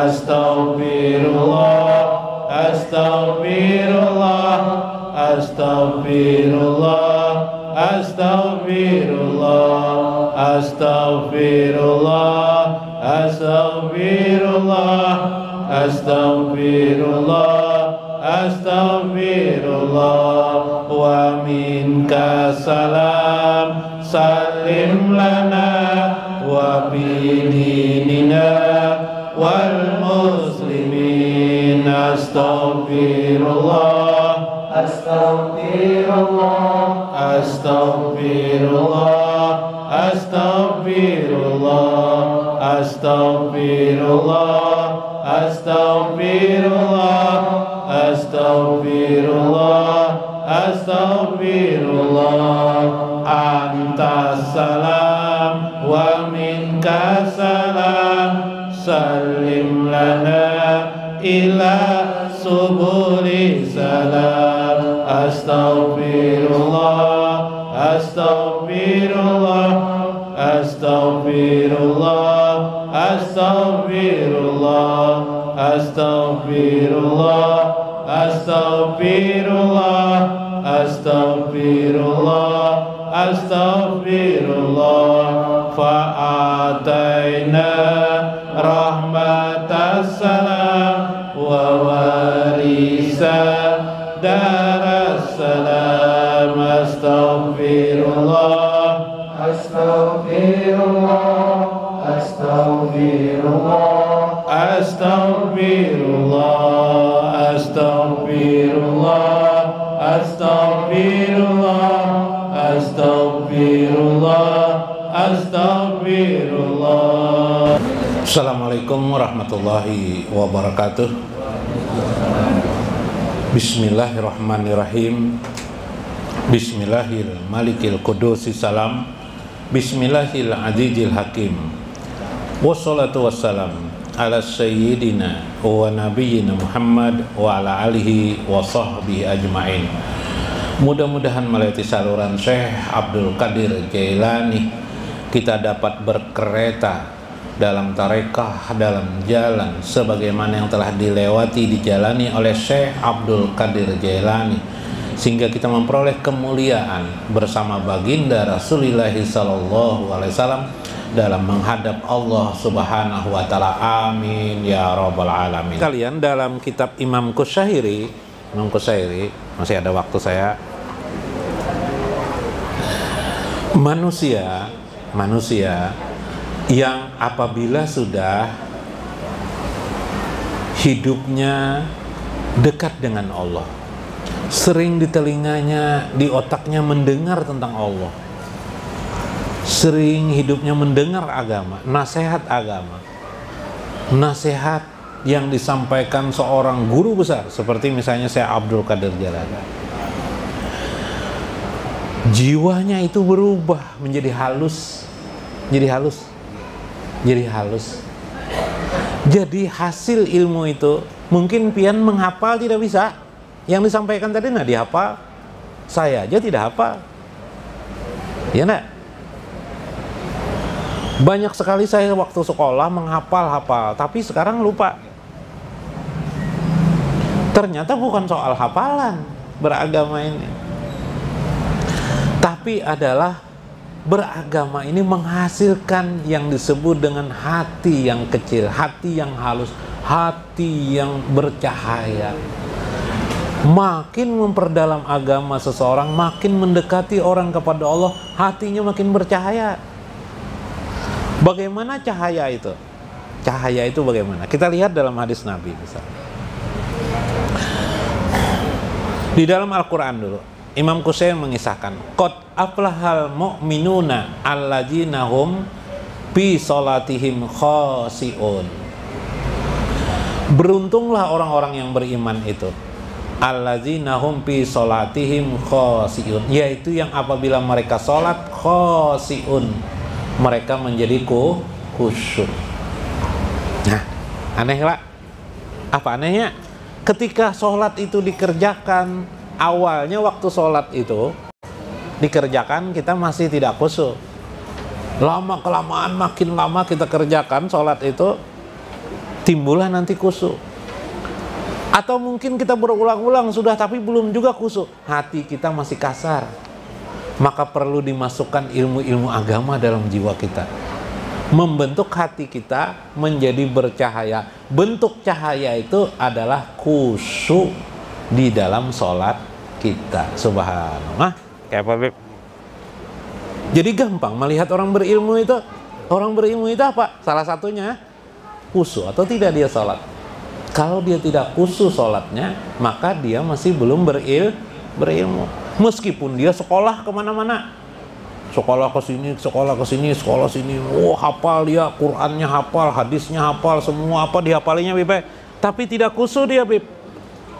Astaghfirullah Astaghfirullah, astaghfirullah, astaghfirullah, astaghfirullah. Wa minka salam, salim lana wa bi dinina wal muslimin. Astaghfirullah, astaghfirullah, astaghfirullah, astaghfirullah, astaghfirullah, astaghfirullah, astaghfirullah, astaghfirullah. Anta salam wa minka salam, salim lana ila subuli salam. Astaghfirullah, astaghfirullah, astaghfirullah, astaghfirullah, astaghfirullah, astaghfirullah, astaghfirullah, astaghfirullah. Fa'ataina rahmatas salam wa warisa daras salam. Astaghfirullah, astaghfirullah, astaghfirullah, astaghfirullah, astaghfirullah, astaghfirullah, astaghfirullah, astaghfirullah. Assalamualaikum warahmatullahi wabarakatuh. Bismillahirrahmanirrahim. Bismillahil malikil qudusi salam. Bismillahil azizil hakim. Wassalatu wassalam ala sayyidina wa nabiyyina Muhammad wa ala alihi wa sahbihi ajma'in. Mudah-mudahan melalui saluran Syekh Abdul Qadir Jailani kita dapat berkereta dalam tarekah, dalam jalan sebagaimana yang telah dilewati, dijalani oleh Syekh Abdul Qadir Jailani, sehingga kita memperoleh kemuliaan bersama baginda Rasulullah sallallahu alaihi wasallam dalam menghadap Allah Subhanahu wa taala. Amin ya rabbal alamin. Kalian dalam kitab Imam Qushairi, masih ada waktu saya. Manusia yang apabila sudah hidupnya dekat dengan Allah, sering di telinganya, di otaknya mendengar tentang Allah, sering hidupnya mendengar agama, nasihat yang disampaikan seorang guru besar seperti misalnya Syekh Abdul Qadir Jailani, jiwanya itu berubah menjadi halus. Jadi hasil ilmu itu mungkin pian menghafal tidak bisa. Yang disampaikan tadi nggak dihafal, saya aja tidak hafal, ya enggak? Banyak sekali saya waktu sekolah menghafal, tapi sekarang lupa. Ternyata bukan soal hafalan beragama ini, tapi adalah beragama ini menghasilkan yang disebut dengan hati yang kecil, hati yang halus, hati yang bercahaya. Makin memperdalam agama seseorang, makin mendekati orang kepada Allah, hatinya makin bercahaya. Bagaimana cahaya itu? Cahaya itu bagaimana? Kita lihat dalam hadis Nabi misalnya. Di dalam Al-Quran dulu, Imam Qushairi mengisahkan, qad aflahal mu'minuna alladzina hum fi salatihim khashi'un. Beruntunglah orang-orang yang beriman itu, alladzina hum fi salatihim khashi'un, yaitu yang apabila mereka salat khashi'un, mereka menjadi khusyuk. Nah, aneh Pak? Apa anehnya? Ketika sholat itu dikerjakan, awalnya waktu sholat itu dikerjakan kita masih tidak khusyuk. Lama kelamaan, makin lama kita kerjakan sholat itu, timbullah nanti khusyuk. Atau mungkin kita berulang-ulang sudah tapi belum juga khusyuk, hati kita masih kasar, maka perlu dimasukkan ilmu-ilmu agama dalam jiwa kita, membentuk hati kita menjadi bercahaya. Bentuk cahaya itu adalah khusyuk di dalam sholat kita. Subhanallah. Kayak apa, Beb? Jadi gampang melihat orang berilmu itu. Orang berilmu itu apa? Salah satunya khusyuk atau tidak dia sholat. Kalau dia tidak khusyuk sholatnya, maka dia masih belum berilmu. Meskipun dia sekolah kemana-mana, sekolah ke sini, sekolah ke sini, sekolah sini, hafal dia, Qurannya hafal, hadisnya hafal, semua apa dihafalinya, Beb. Tapi tidak khusyuk dia, Beb.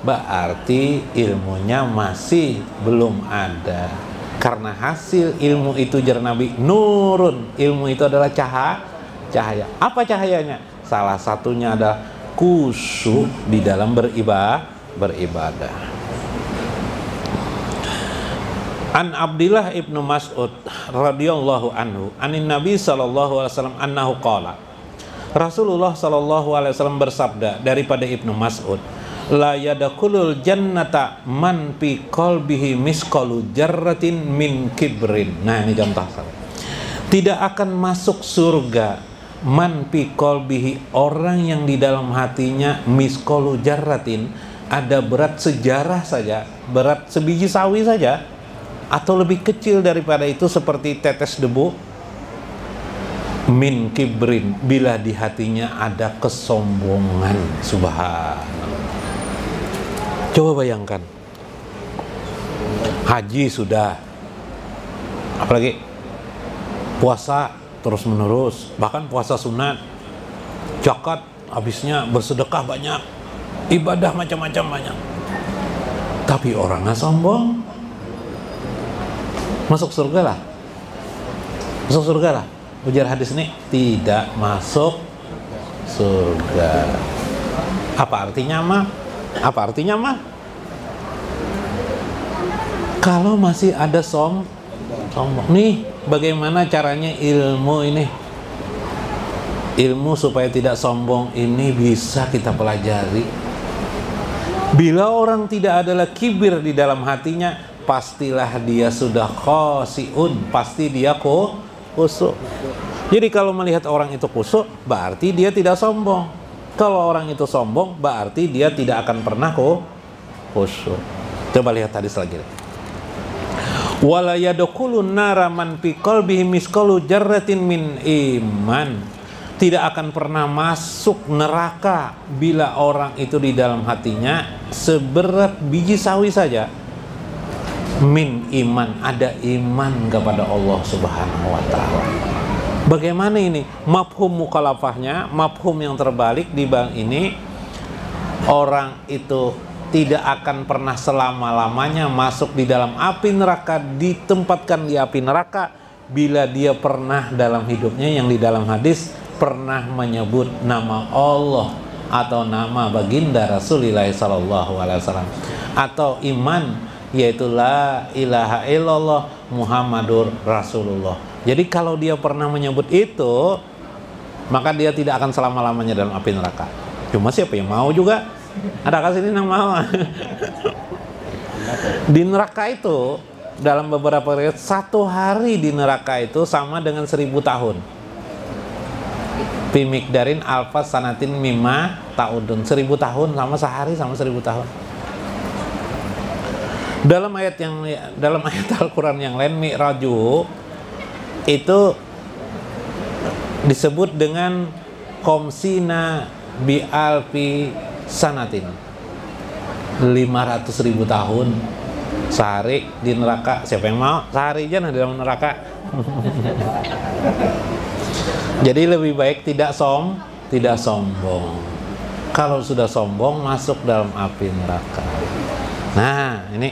Berarti ilmunya masih belum ada. Karena hasil ilmu itu jar Nabi, nurun. Ilmu itu adalah cahaya. Apa cahayanya? Salah satunya adalah khusyuk di dalam beribadah. An Abdillah ibnu Mas'ud radhiyallahu anhu, anin Nabi sallallahu alaihi wasallam annahu qala. Rasulullah sallallahu alaihi wasallam bersabda daripada Ibnu Mas'ud, la yadkhulul jannata man fi qalbihi misqalu jarratin min kibrin. Nah, ini contoh. Tidak akan masuk surga man fi qalbihi, orang yang di dalam hatinya misqalu jarratin, ada berat sejarah saja, berat sebiji sawi saja, atau lebih kecil daripada itu seperti tetes debu, min kibrin, bila di hatinya ada kesombongan. Subhanallah. Coba bayangkan, haji sudah, apalagi puasa terus menerus, bahkan puasa sunat, zakat habisnya, bersedekah banyak, ibadah macam-macam banyak, tapi orangnya sombong, masuk surga lah, masuk surga lah. Ujar hadis ini, tidak masuk surga. Apa artinya mah? Apa artinya mah? Kalau masih ada sombong. Nih, bagaimana caranya ilmu ini? Ilmu supaya tidak sombong ini bisa kita pelajari. Bila orang tidak adalah kibir di dalam hatinya, pastilah dia sudah khosiun, pasti dia khusyuk. Jadi kalau melihat orang itu khusyuk, berarti dia tidak sombong. Kalau orang itu sombong, berarti dia tidak akan pernah khusyuk. Coba lihat hadis lagi. Wala yadkhulun nara man fi qalbihi misqalu jarratin min iman. Tidak akan pernah masuk neraka bila orang itu di dalam hatinya seberat biji sawi saja. Min iman, ada iman kepada Allah Subhanahu wa taala. Bagaimana ini? Mafhum mukhalafahnya, mafhum yang terbalik di bang ini, orang itu tidak akan pernah selama-lamanya masuk di dalam api neraka, ditempatkan di api neraka bila dia pernah dalam hidupnya, yang di dalam hadis, pernah menyebut nama Allah atau nama baginda Rasulullah SAW, atau iman, yaitu la ilaha illallah Muhammadur Rasulullah. Jadi kalau dia pernah menyebut itu, maka dia tidak akan selama-lamanya dalam api neraka. Cuma siapa yang mau juga? Ada kasih ini yang mau. Di neraka itu, dalam beberapa riwayat, 1 hari di neraka itu sama dengan 1000 tahun. Pimikdarin alfa sanatin mimma ta'udun. 1000 tahun sama sehari sama 1000 tahun. Dalam ayat Al-Quran yang lain, Mi'raju itu disebut dengan komsina bi alfi sanatin, 500.000 tahun sehari di neraka. Siapa yang mau sehari aja di dalam neraka? Jadi lebih baik tidak sombong. Kalau sudah sombong, masuk dalam api neraka. Nah, ini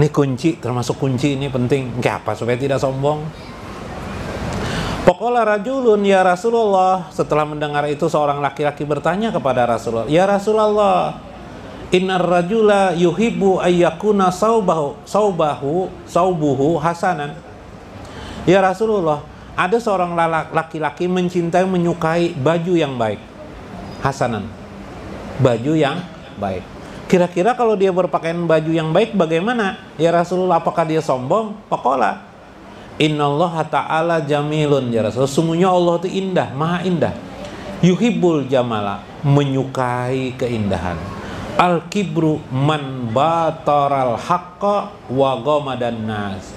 kunci, termasuk kunci ini penting. Apa supaya tidak sombong? Faqala rajulun ya Rasulullah, setelah mendengar itu seorang laki-laki bertanya kepada Rasulullah, ya Rasulullah, innar rajula yuhibbu ayyakuna saubuhu hasanan. Ya Rasulullah, ada seorang laki-laki mencintai, menyukai baju yang baik. Hasanan, baju yang baik. Kira-kira kalau dia berpakaian baju yang baik bagaimana? Ya Rasulullah, apakah dia sombong? Faqala innallaha ta'ala jamilun ya Rasul. Sungguhnya Allah itu indah, maha indah. Yuhibbul jamala, menyukai keindahan. Al-kibru man bataral haqqa wa ghamadan nas.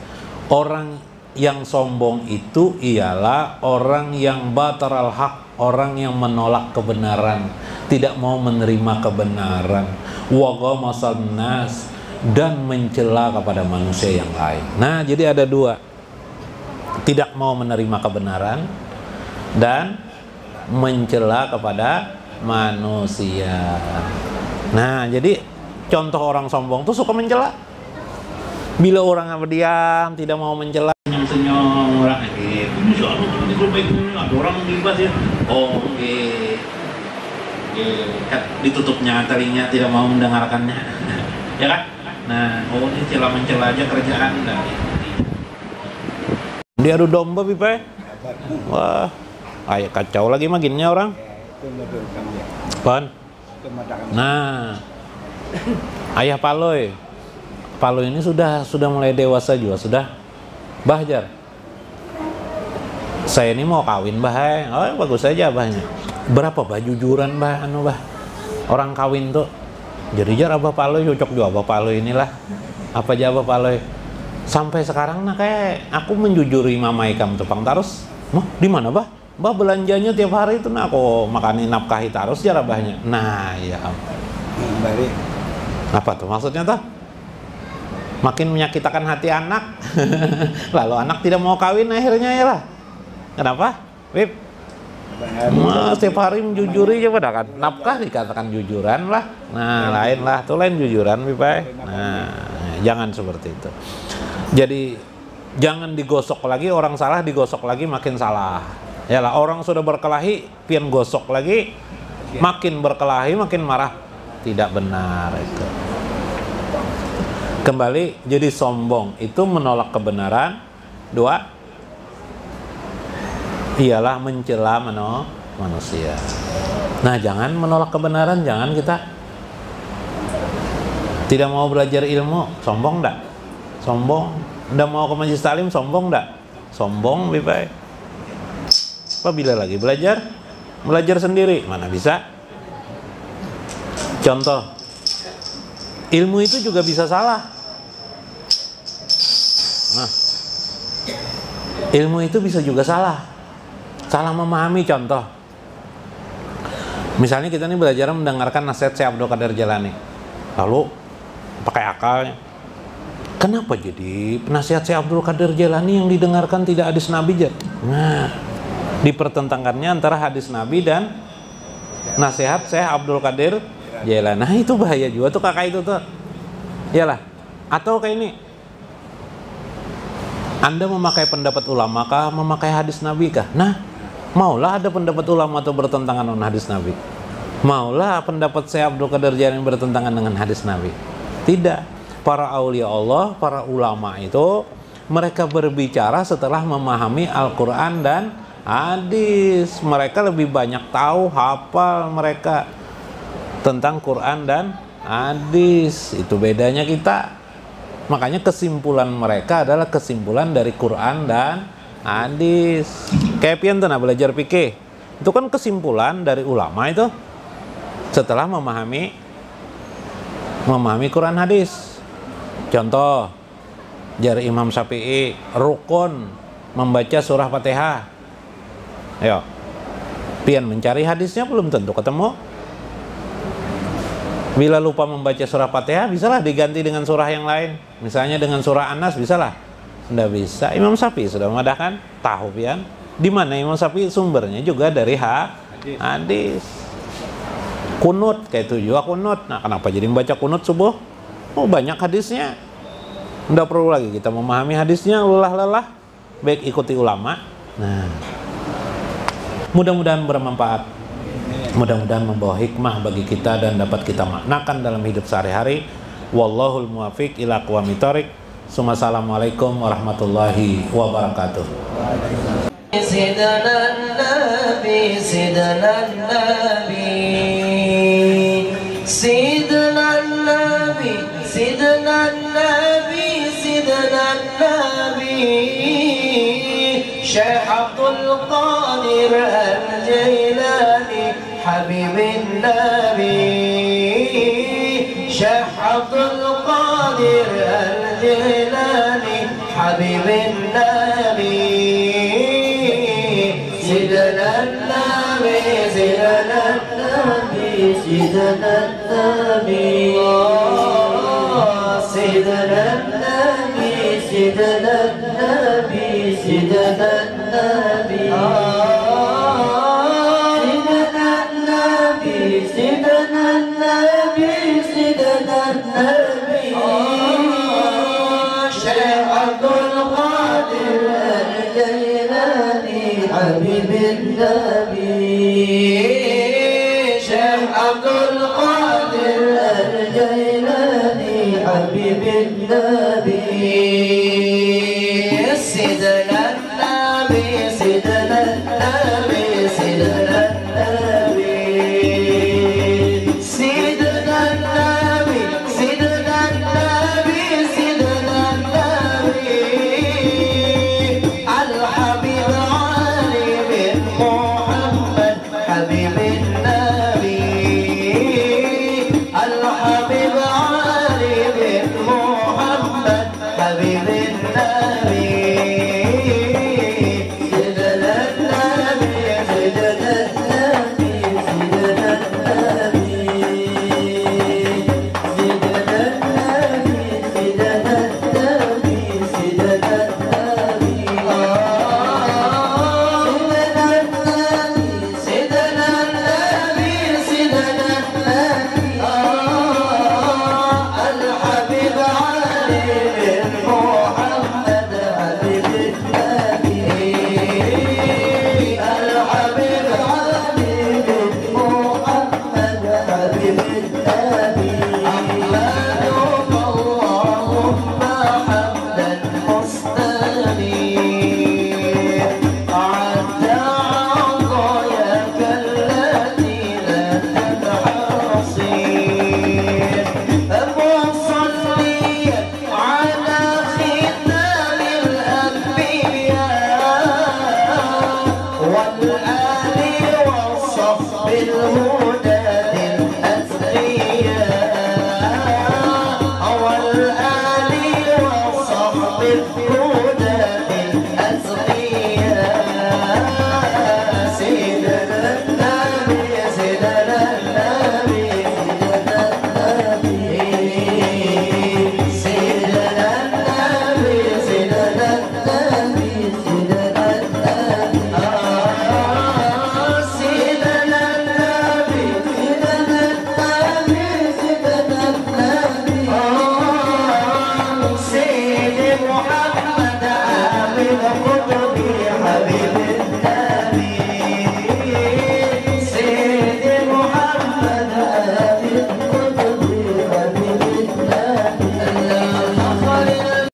Orang yang sombong itu ialah orang yang bataral haq, orang yang menolak kebenaran, tidak mau menerima kebenaran. Wa ghamasan nas, dan mencela kepada manusia yang lain. Nah, jadi ada dua. Tidak mau menerima kebenaran dan mencela kepada manusia. Nah, jadi contoh orang sombong tuh suka mencela. Bila orang berdiam, tidak mau mencela, senyum-senyum orang ini ada orang bebas ya. Oh, ditutupnya telinga, tidak mau mendengarkannya. Ya kan? Nah, oh ini mencela aja kerjaan dah. Dia adu domba pipai. Wah, ayo kacau lagi makinnya orang. Pan. Nah, ayah Paloy ini sudah mulai dewasa juga, sudah Bahjar. Saya ini mau kawin bah, oh bagus saja bahnya. Berapa baju juran bah, bah. Orang kawin tuh. Jadi jar Abah Paloy cocok juga Abah Paloy inilah. Apa aja Abah Paloy. Sampai sekarang nah kayak aku menjujuri Mama Ikam Tepang Tarus. Mah di mana bah? Bah belanjanya tiap hari itu nah aku makani nafkahi Tarus jar abahnya. Nah ya. Balik. Apa tuh maksudnya tuh? Makin menyakitkan hati anak. Lalu anak tidak mau kawin akhirnya ya lah. Kenapa? Wip. Setiap hari menjujuri coba dah kan. Nafkah dikatakan jujuran lah. Nah, lain lah. Tuh lain jujuran Pipai. Nah, jangan seperti itu. Jadi jangan digosok lagi, orang salah digosok lagi makin salah. Yalah, orang sudah berkelahi pian gosok lagi, makin berkelahi makin marah. Tidak benar itu. Kembali, jadi sombong itu menolak kebenaran. Dua, ialah mencela manusia. Nah, jangan menolak kebenaran, jangan kita tidak mau belajar ilmu, sombong enggak? Sombong. Enggak mau ke majelis taklim, sombong enggak? Sombong, Bipai. Apabila lagi belajar sendiri, mana bisa? Contoh, ilmu itu juga bisa salah. Nah, ilmu itu bisa juga salah memahami. Contoh, misalnya kita ini belajar mendengarkan nasihat Syekh Abdul Qadir Jailani, lalu pakai akalnya, kenapa jadi penasihat Syekh Abdul Qadir Jailani yang didengarkan tidak hadis Nabi? Nah, dipertentangkannya antara hadis Nabi dan nasihat Syekh Abdul Qadir Jailani. Nah, itu bahaya juga tuh kakak itu tuh. Iyalah. Atau kayak ini, Anda memakai pendapat ulama kah, memakai hadis Nabi kah? Nah, maulah ada pendapat ulama atau bertentangan dengan hadis Nabi. Maulah pendapat Syekh Abdul Qadir Jailani bertentangan dengan hadis Nabi. Tidak. Para aulia Allah, para ulama itu mereka berbicara setelah memahami Al-Quran dan hadis. Mereka lebih banyak tahu, hafal mereka tentang Quran dan hadis. Itu bedanya kita. Makanya kesimpulan mereka adalah kesimpulan dari Quran dan hadis. Kayak pian tuh nah belajar fikih. Itu kan kesimpulan dari ulama itu setelah memahami Quran hadis. Contoh, dari Imam Syafi'i, rukun membaca surah Fatihah. Ayo. Pian mencari hadisnya belum tentu ketemu. Bila lupa membaca surah Fatihah, bisalah diganti dengan surah yang lain. Misalnya dengan surah An-Nas, bisalah. Tidak bisa. Imam Syafi'i sudah mengadakan. Tahu pian. Di mana Imam Syafi'i sumbernya juga dari hadis. Kunut, kayak itu juga kunut. Nah, kenapa jadi membaca kunut subuh? Oh, banyak hadisnya. Tidak perlu lagi kita memahami hadisnya, lelah-lelah. Baik ikuti ulama. Nah, mudah-mudahan bermanfaat. Mudah-mudahan membawa hikmah bagi kita dan dapat kita maknakan dalam hidup sehari-hari. Wallahul muwaffiq ila aqwamit thoriq. Assalamualaikum warahmatullahi wabarakatuh. Sidana Nabi, Sidana Nabi, Sidana سيدنا النبي سيدنا النبي شيخ عبد القادر الجيلاني حبيب النبي شيخ عبد القادر الجيلاني حبيب النبي سيدنا النبي سيدنا النبي سيدنا النبي سيدنا النبي سيدنا النبي سيدنا النبي سيدنا النبي سيدنا النبي شيخ عبد القادر الجيلاني حبيب النبي شيخ عبد القادر الجيلاني حبيب النبي